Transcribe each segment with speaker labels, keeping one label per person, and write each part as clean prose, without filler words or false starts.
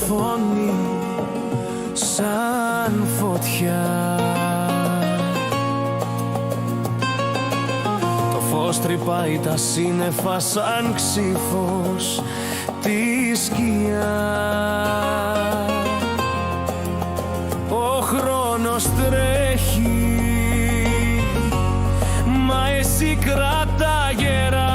Speaker 1: φωνή σαν φωτιά. Το φως τρυπάει τα σύννεφα σαν ξύφος τη σκιά. Ο χρόνος τρέχει, μα εσύ κρατά γερά.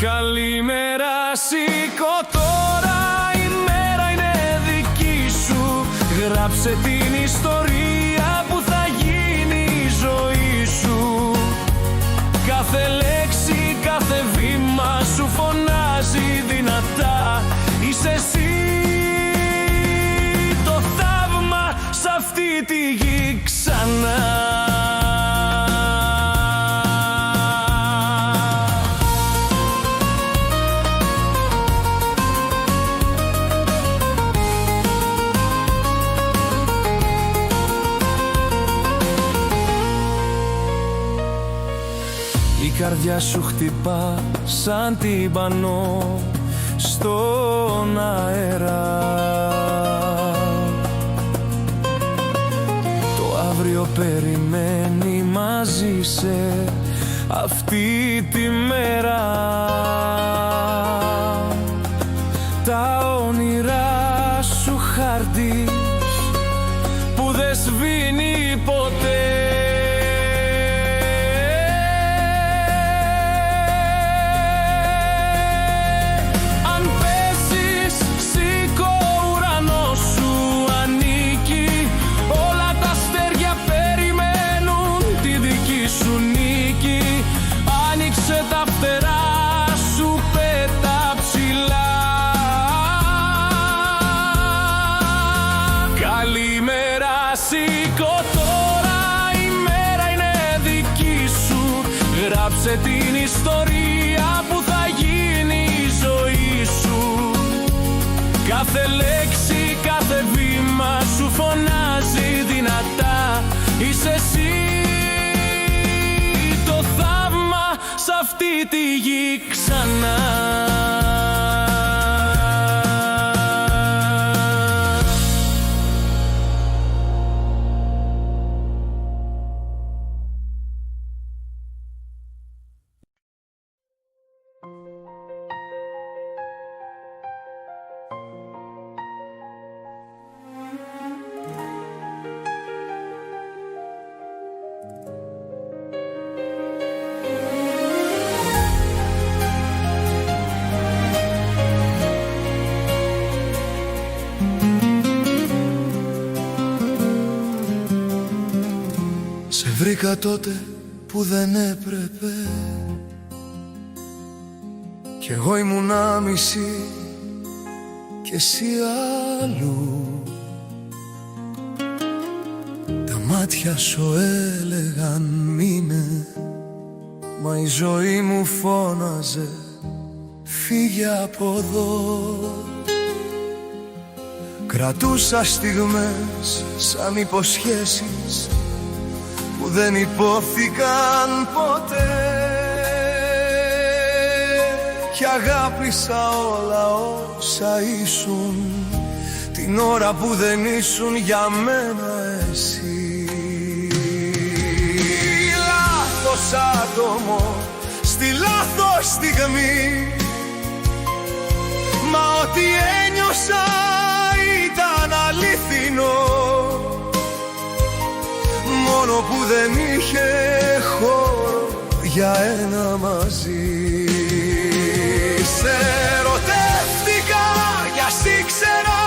Speaker 1: Καλημέρα, σήκω τώρα, η μέρα είναι δική σου. Γράψε την ιστορία που θα γίνει η ζωή σου. Κάθε λέξη, κάθε βήμα σου φωνάζει δυνατά. Είσαι εσύ το θαύμα σ' αυτή τη γη ξανά. Η καρδιά σου χτυπά σαν τυμπανό στον αέρα. Το αύριο περιμένει μαζί σε αυτή τη μέρα. Τα όνειρά σου χάρτη που δεν σβήνει ποτέ. Γράψε την ιστορία που θα γίνει η ζωή σου. Κάθε λέξη, κάθε βήμα σου φωνάζει δυνατά. Είσαι εσύ το θαύμα σ' αυτή τη γη ξανά.
Speaker 2: Βρήκα τότε που δεν έπρεπε κι εγώ ήμουνα μισή και εσύ αλλού. Τα μάτια σου έλεγαν μείνε, μα η ζωή μου φώναζε φύγε από εδώ. Κρατούσα στιγμές σαν υποσχέσεις που δεν υπόθηκαν ποτέ κι αγάπησα όλα όσα ήσουν την ώρα που δεν ήσουν για μένα εσύ. Λάθος άτομο στη λάθος στιγμή, μα ό,τι ένιωσα ήταν αληθινό, μόνο που δεν είχε χώρο για ένα μαζί. Σε ερωτεύτηκα κι ας ήξερα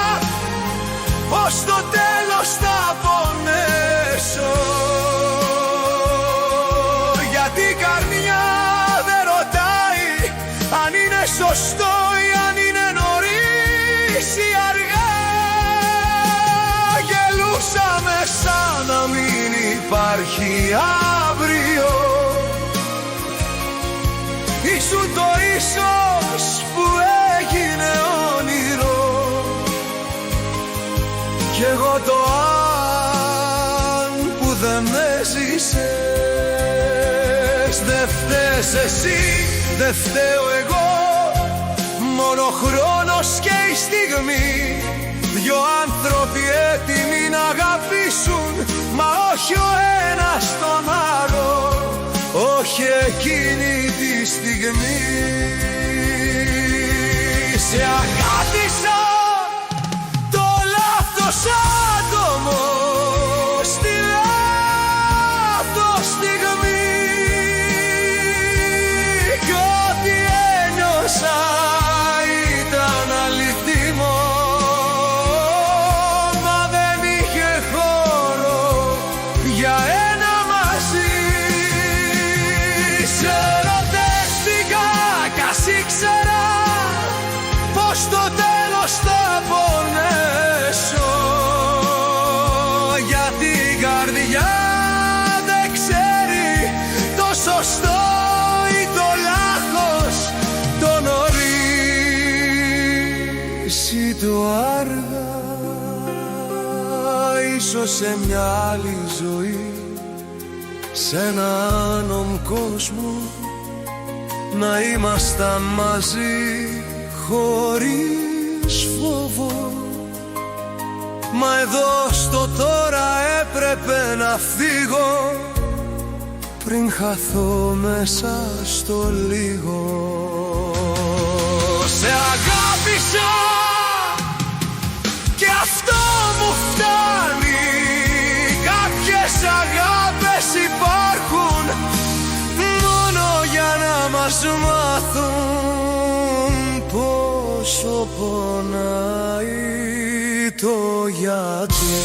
Speaker 2: πως στο τέλος θα πονέσω, γιατί η καρδιά δεν ρωτάει αν είναι σωστό ή αν είναι νωρίς ή αργά. Γελούσαμε σαν να μην υπάρχει αύριο, ήσουν το ίσως που έγινε όνειρο κι εγώ το αν που δεν έζησες. Δε φταίς εσύ, δε φταίω εγώ, ο χρόνος και η στιγμή, δυο άνθρωποι έτοιμοι να αγαπήσουν, μα όχι ο ένας τον άλλο, όχι εκείνη τη στιγμή. Σε αγάπησα το λάθος άτομο στη λάθος στιγμή, κι ό,τι ένιωσα ήταν αληθινό, μα δεν είχε χώρο για ένα μαζί. Σε ερωτεύτηκα κι ας ήξερα πως στο τέλος θα πονέσω, γιατί η καρδιά δεν ξέρει το σωστό ή το λάθος, το νωρίς ή το αργά. Ίσως σε μια άλλη ζωή, σε έναν κόσμο, να ήμασταν μαζί χωρίς φόβο, μα εδώ στο τώρα έπρεπε να φύγω πριν χαθώ μέσα στο λίγο. Σε αγάπησα και αυτό μου φτάνει, κάποιες αγάπες υπάρχουν μόνο για να μας μάθουν πόσο πονάει το γιατί.